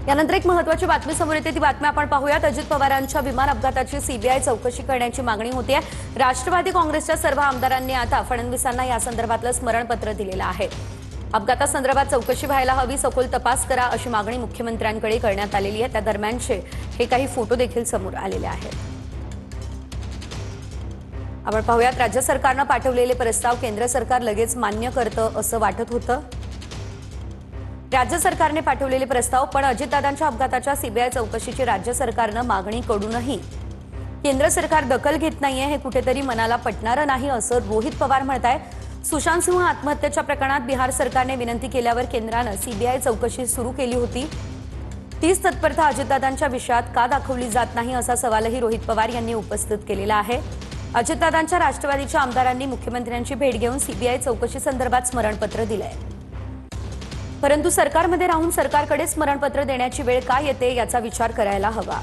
यानंतर एक महत्त्वाची बातमी समोर येते, ती बातमी आपण पाहूयात। अजित पवारांच्या विमान अपघाताची सीबीआय चौकशी करण्याची मागणी होते। राष्ट्रवादी काँग्रेसच्या सर्व आमदारांनी आता फडणवीसांना या संदर्भातलं स्मरणपत्र दिलेलं आहे। अपघातासंदर्भात चौकशी व्हायला हवी, सखोल तपास करा अशी मागणी मुख्यमंत्र्यांकडे करण्यात आलेली आहे। त्या दरम्यानचे हे काही फोटो देखील समोर आलेले आहेत। आपण पाहूयात, राज्य सरकारने पाठवलेले प्रस्ताव केंद्र सरकार लगेच मान्य करतं असं वाटत होतं। राज्य सरकारने पाठवलेले प्रस्ताव, पण अजितदादांच्या अपघाताच्या सीबीआय चौकशीची राज्य सरकारने मागणी करूनही केंद्र सरकार दखल घेत नाहीये, हे कुठेतरी मनाला पटणारं नाही असं रोहित पवार म्हणतायत। सुशांत सिंह आत्महत्येच्या प्रकरणात बिहार सरकारने विनंती केल्यावर केंद्राने सीबीआय चौकशी सुरू केली होती। तीच तत्परता अजितदादांच्या विषयात का दाखवली जात नाही असा सवालही रोहित पवार यांनी उपस्थित केलेला आहे। अजितदादांच्या राष्ट्रवादीच्या आमदारांनी मुख्यमंत्र्यांची भेट घेऊन सीबीआय चौकशी संदर्भात स्मरणपत्र दिलंय, परंतु सरकारमध्ये राहून सरकारकडे स्मरणपत्र देण्याची वेळ का येते याचा विचार करायला हवा।